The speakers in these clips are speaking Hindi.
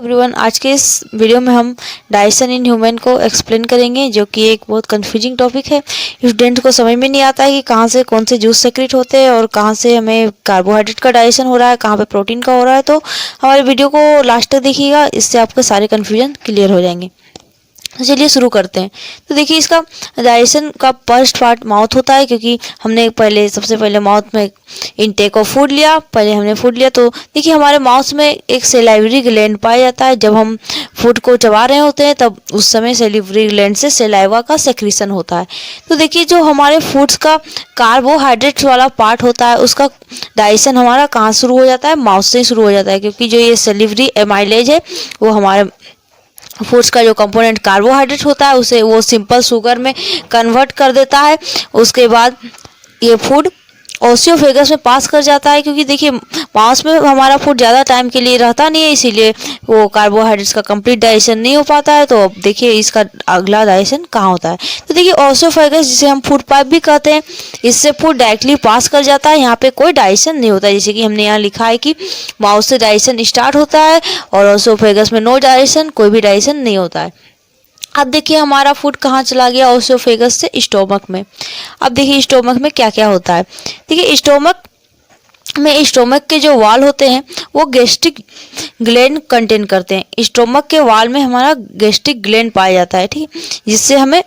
एवरीवन, आज के इस वीडियो में हम डाइजेशन इन ह्यूमन को एक्सप्लेन करेंगे, जो कि एक बहुत कंफ्यूजिंग टॉपिक है। स्टूडेंट्स को समझ में नहीं आता है कि कहाँ से कौन से जूस सेक्रेट होते हैं और कहाँ से हमें कार्बोहाइड्रेट का डाइजेशन हो रहा है, कहाँ पे प्रोटीन का हो रहा है। तो हमारे वीडियो को लास्ट तक देखिएगा, इससे आपके सारे कन्फ्यूजन क्लियर हो जाएंगे। तो चलिए शुरू करते हैं। तो देखिए, इसका डाइजेशन का फर्स्ट पार्ट माउथ होता है, क्योंकि हमने सबसे पहले माउथ में इनटेक ऑफ फूड लिया। पहले हमने फूड लिया तो देखिए हमारे माउथ में एक सेलाइवरी ग्लैंड पाया जाता है। जब हम फूड को चबा रहे होते हैं तब उस समय सेलिवरी ग्लैंड से सेलाइवा का सेक्रीशन होता है। तो देखिए, जो हमारे फूड्स का कार्बोहाइड्रेट्स वाला पार्ट होता है उसका डाइजेशन हमारा कहाँ शुरू हो जाता है? माउथ से ही शुरू हो जाता है, क्योंकि जो ये सेलिवरी एमाइलेज है वो हमारे फूड्स का जो कंपोनेंट कार्बोहाइड्रेट होता है उसे वो सिंपल शुगर में कन्वर्ट कर देता है। उसके बाद ये फूड ओसियोफेगस में पास कर जाता है, क्योंकि देखिए माउथ में हमारा फूड ज़्यादा टाइम के लिए रहता नहीं है, इसीलिए वो कार्बोहाइड्रेट्स का कंप्लीट डाइजेशन नहीं हो पाता है। तो अब देखिए इसका अगला डाइजेशन कहाँ होता है? तो देखिए ओसियोफेगस, जिसे हम फूड पाइप भी कहते हैं, इससे फूड डायरेक्टली पास कर जाता है। यहाँ पे कोई डाइजेशन नहीं होता है, जैसे कि हमने यहाँ लिखा है कि माउथ से डाइजेशन स्टार्ट होता है और ओसियोफेगस में नो डाइजेशन, कोई भी डाइजेशन नहीं होता है। अब देखिए हमारा फूड कहाँ चला गया? ओसियोफेगस से स्टोमक में। अब देखिए स्टोमक में क्या क्या होता है। देखिए स्टोमक के जो वाल होते हैं वो गैस्ट्रिक ग्लैंड कंटेन करते हैं। स्टोमक के वाल में हमारा गैस्ट्रिक ग्लैंड पाया जाता है, ठीक है, जिससे हमें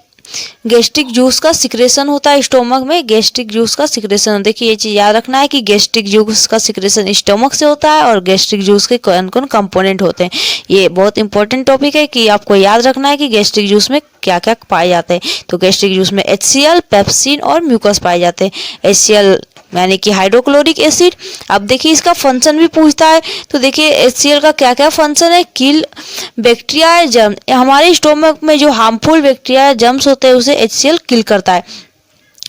गैस्ट्रिक जूस का सिक्रेशन होता है। स्टोमक में गैस्ट्रिक जूस का सिक्रेशन, देखिए ये चीज़ याद रखना है कि गैस्ट्रिक जूस का सिक्रेशन स्टोमक से होता है और गैस्ट्रिक जूस के कौन कौन कंपोनेंट होते हैं। ये बहुत इंपॉर्टेंट टॉपिक है कि आपको याद रखना है कि गैस्ट्रिक जूस में क्या क्या पाए जाते हैं। तो गैस्ट्रिक जूस में HCl, पेप्सिन और म्यूकस पाए जाते हैं। HCl यानी कि हाइड्रोक्लोरिक एसिड। अब देखिए इसका फंक्शन भी पूछता है, तो देखिए HCl का क्या क्या फंक्शन है? किल बैक्टीरिया है, जर्म। हमारे स्टोमक में जो हार्मफुल बैक्टीरिया जर्म्स होते हैं उसे HCl किल करता है।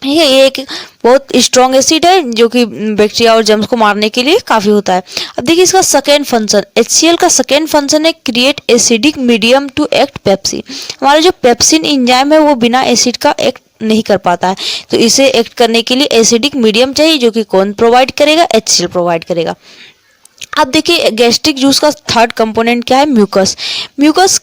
ये एक बहुत स्ट्रॉन्ग एसिड है जो कि बैक्टीरिया और जर्म्स को मारने के लिए काफ़ी होता है। अब देखिए इसका सेकेंड फंक्शन, HCl का सेकेंड फंक्शन है create acidic medium to act pepsin. हमारा जो पेप्सिन इंजाइम है वो बिना एसिड का एक्ट नहीं कर पाता है, तो इसे एक्ट करने के लिए एसिडिक मीडियम चाहिए, जो कि कौन प्रोवाइड करेगा? HCl प्रोवाइड करेगा। अब देखिए गैस्ट्रिक जूस का थर्ड कंपोनेंट क्या है? म्यूकस। म्यूकस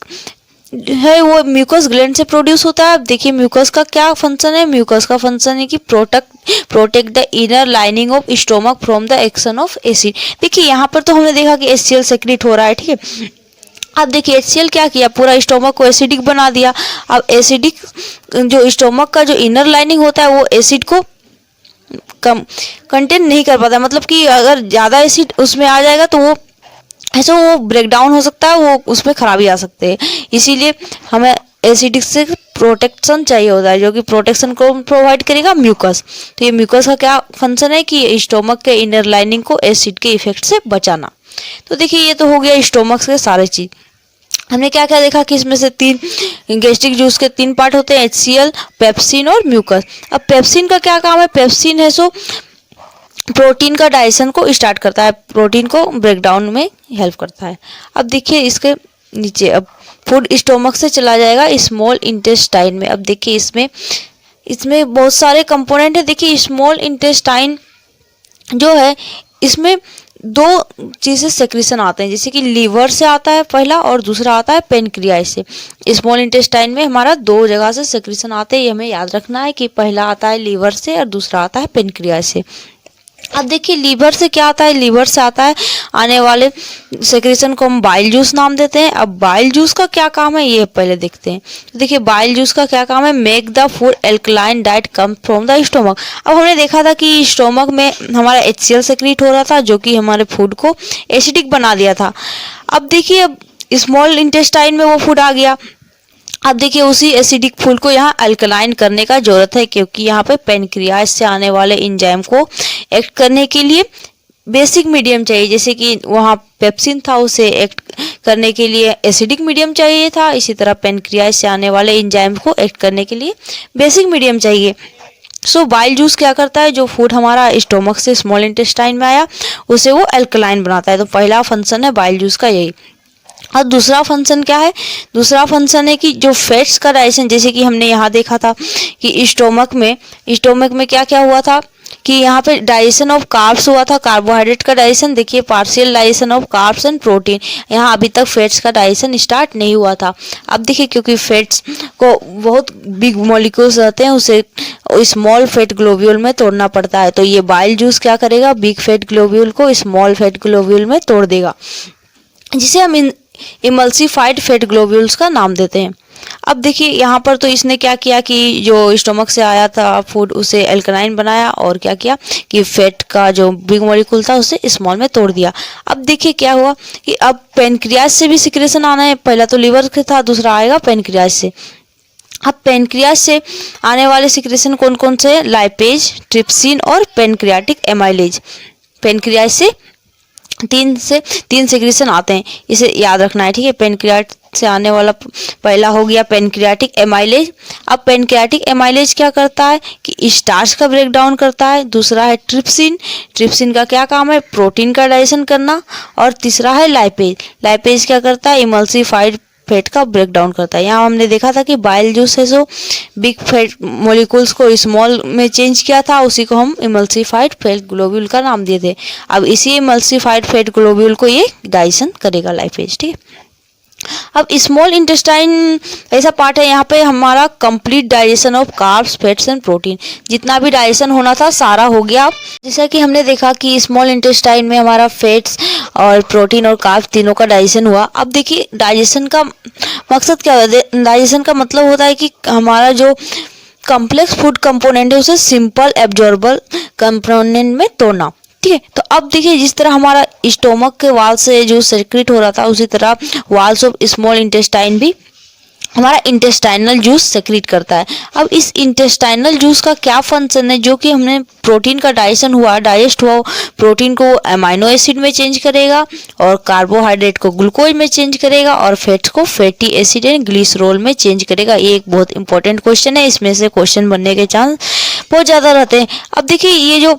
है वो म्यूकस ग्लैंड से प्रोड्यूस होता है। अब देखिए म्यूकस का क्या फंक्शन है? म्यूकस का फंक्शन है कि protect the inner lining of stomach from the action of acid. देखिए यहाँ पर तो हमने देखा कि HCl सेक्रेट हो रहा है, ठीक है। अब देखिए HCl क्या किया? पूरा स्टोमक को एसिडिक बना दिया। अब एसिडिक जो स्टोमक का जो इनर लाइनिंग होता है वो एसिड को कंटेन नहीं कर पाता, मतलब कि अगर ज़्यादा एसिड उसमें आ जाएगा तो वो ऐसा वो ब्रेक डाउन हो सकता है, वो उसमें खराबी आ सकते हैं। इसीलिए हमें एसिडिक से प्रोटेक्शन चाहिए होता है, जो कि प्रोटेक्शन को प्रोवाइड करेगा म्यूकस। तो ये म्यूकस का क्या फंक्शन है कि स्टोमक के इनर लाइनिंग को एसिड के इफेक्ट से बचाना। तो देखिए ये तो हो गया स्टोमक के सारे चीज़। हमने क्या क्या देखा कि इसमें से तीन गैस्ट्रिक जूस के तीन पार्ट होते हैं, HCl, पेप्सिन और म्यूकस। अब पेप्सिन का क्या काम है? पेप्सिन है सो प्रोटीन का डाइजेशन को स्टार्ट करता है, प्रोटीन को ब्रेक डाउन में हेल्प करता है। अब देखिए इसके नीचे, अब फूड स्टोमक से चला जाएगा स्मॉल इंटेस्टाइन में। अब देखिए इसमें बहुत सारे कंपोनेंट है। देखिए स्मॉल इंटेस्टाइन जो है इसमें दो चीज़ें सेक्रेशन आते हैं, जैसे कि लीवर से आता है पहला और दूसरा आता है पेनक्रियास से। स्मॉल इंटेस्टाइन में हमारा दो जगह से सेक्रेशन आते हैं, ये हमें याद रखना है कि पहला आता है लीवर से और दूसरा आता है पेनक्रियास से। अब देखिए लीवर से क्या आता है? लीवर से आता है आने वाले सेक्रेशन को हम बाइल जूस नाम देते हैं। अब बाइल जूस का क्या काम है ये पहले देखते हैं। तो देखिए बाइल जूस का क्या काम है? Make the food alkaline diet come from the stomach. अब हमने देखा था कि स्टोमक में हमारा HCl सेक्रेट हो रहा था, जो कि हमारे फूड को एसिडिक बना दिया था। अब देखिए अब स्मॉल इंटेस्टाइन में वो फूड आ गया। अब देखिए उसी एसिडिक फूड को यहाँ अल्कलाइन करने का जरूरत है, क्योंकि यहाँ पे पेनक्रियास से आने वाले एंजाइम को एक्ट करने के लिए बेसिक मीडियम चाहिए। जैसे कि वहाँ पेप्सिन था, उसे एक्ट करने के लिए एसिडिक मीडियम चाहिए था, इसी तरह पेनक्रियास से आने वाले एंजाइम को एक्ट करने के लिए बेसिक मीडियम चाहिए। सो बाइल जूस क्या करता है? जो फूड हमारा स्टोमक से स्मॉल इंटेस्टाइन में आया उसे वो अल्कलाइन बनाता है। तो पहला फंक्शन है बाइल जूस का यही। और दूसरा फंक्शन क्या है? दूसरा फंक्शन है कि जो फैट्स का डाइजेशन, जैसे कि हमने यहाँ देखा था कि स्टोमक में क्या क्या हुआ था? कि यहाँ पे डाइजेशन ऑफ कार्ब्स हुआ था, कार्बोहाइड्रेट का डाइजेशन। देखिए partial digestion of carbs and protein, यहाँ अभी तक फैट्स का डाइजेशन स्टार्ट नहीं हुआ था। अब देखिए क्योंकि फैट्स को बहुत बिग मॉलिक्यूल्स रहते हैं, उसे स्मॉल फैट ग्लोब्यूल में तोड़ना पड़ता है, तो ये बाइल जूस क्या करेगा, बिग फैट ग्लोब्यूल को स्मॉल फैट ग्लोब्यूल में तोड़ देगा, जिसे हम इमल्सिफाइड फैट ग्लोब्यूल्स का नाम देते हैं। अब देखिए यहाँ पर तो इसने क्या किया कि जो स्टोमक से आया था फूड उसे एल्कलाइन बनाया, और क्या किया कि फैट का जो बिग मॉलिक्यूल था उसे स्मॉल में तोड़ दिया। अब देखिए क्या हुआ कि अब पेनक्रियाज से भी सिक्रेशन आना है, पहला तो लीवर से था, दूसरा आएगा पेनक्रियाज से। अब पेनक्रियाज से आने वाले सिक्रेशन कौन कौन से, लाइपेज, ट्रिप्सिन और पेनक्रियाटिक एमाइलेज। पेनक्रियाज से तीन सिक्रेशन आते हैं, इसे याद रखना है, ठीक है। पेनक्रियाट से आने वाला पहला हो गया पेनक्रियाटिक एमाइलेज। अब पेनक्रियाटिक एमाइलेज क्या करता है कि स्टार्च का ब्रेक डाउन करता है। दूसरा है ट्रिप्सिन, ट्रिप्सिन का क्या काम है, प्रोटीन का डाइजेशन करना। और तीसरा है लाइपेज, लाइपेज क्या करता है, इमल्सिफाइड फैट का ब्रेक डाउन करता है। यहाँ हमने देखा था कि बाइल जूस है जो बिग फैट मॉलिक्यूल्स को स्मॉल में चेंज किया था, उसी को हम इमल्सिफाइड फैट ग्लोब्यूल का नाम दिए थे। अब इसी इमल्सिफाइड फैट ग्लोब्यूल को ये डाइजेशन करेगा लाइपेज, ठीक है। अब स्मॉल इंटेस्टाइन ऐसा पार्ट है, यहाँ पे हमारा complete digestion of carbs, fats and protein, जितना भी डाइजेशन होना था सारा हो गया। जैसा कि हमने देखा कि स्मॉल इंटेस्टाइन में हमारा फैट्स और प्रोटीन और कार्ब्स तीनों का डाइजेशन हुआ। अब देखिए डाइजेशन का मकसद क्या होता है, डाइजेशन का मतलब होता है कि हमारा जो कॉम्प्लेक्स फूड कंपोनेंट है उसे सिंपल एब्जॉर्बल कंपोनेंट में तोड़ना, ठीक है। तो अब देखिए जिस तरह हमारा स्टोमक के वाल से जो सेक्रेट हो रहा था, उसी तरह वाल्स ऑफ स्मॉल इंटेस्टाइन भी हमारा इंटेस्टाइनल जूस सेक्रेट करता है। अब इस इंटेस्टाइनल जूस का क्या फंक्शन है, जो कि हमने प्रोटीन का डाइजेशन हुआ, डाइजेस्ट हुआ प्रोटीन को अमाइनो एसिड में चेंज करेगा, और कार्बोहाइड्रेट को ग्लूकोज में चेंज करेगा, और फैट्स को फैटी एसिड एंड ग्लिसरॉल में चेंज करेगा। ये एक बहुत इंपॉर्टेंट क्वेश्चन है, इसमें से क्वेश्चन बनने के चांस बहुत ज़्यादा रहते हैं। अब देखिए ये जो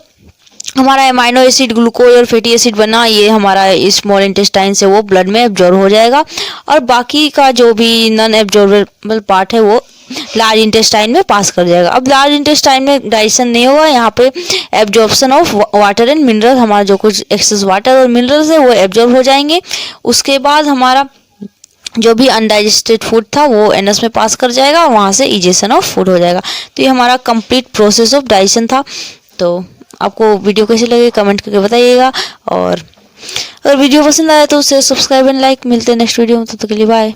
हमारा अमाइनो एसिड, ग्लूकोज और फैटी एसिड बना, ये हमारा स्मॉल इंटेस्टाइन से वो ब्लड में एब्जॉर्ब हो जाएगा, और बाकी का जो भी नॉन एब्जॉर्बेबल पार्ट है वो लार्ज इंटेस्टाइन में पास कर जाएगा। अब लार्ज इंटेस्टाइन में डाइजेशन नहीं होगा, यहाँ पे absorption of water and mineral, हमारा जो कुछ एक्सेस वाटर और मिनरल्स है वो एब्जॉर्ब हो जाएंगे। उसके बाद हमारा जो भी अनडाइजेस्टेड फूड था वो एनस में पास कर जाएगा, और वहाँ से इजेशन ऑफ फूड हो जाएगा। तो ये हमारा कंप्लीट प्रोसेस ऑफ डाइजेशन था। तो आपको वीडियो कैसी लगी कमेंट करके बताइएगा, और अगर वीडियो पसंद आया तो उसे सब्सक्राइब एंड लाइक। मिलते हैं नेक्स्ट वीडियो में, तब तक के लिए बाय।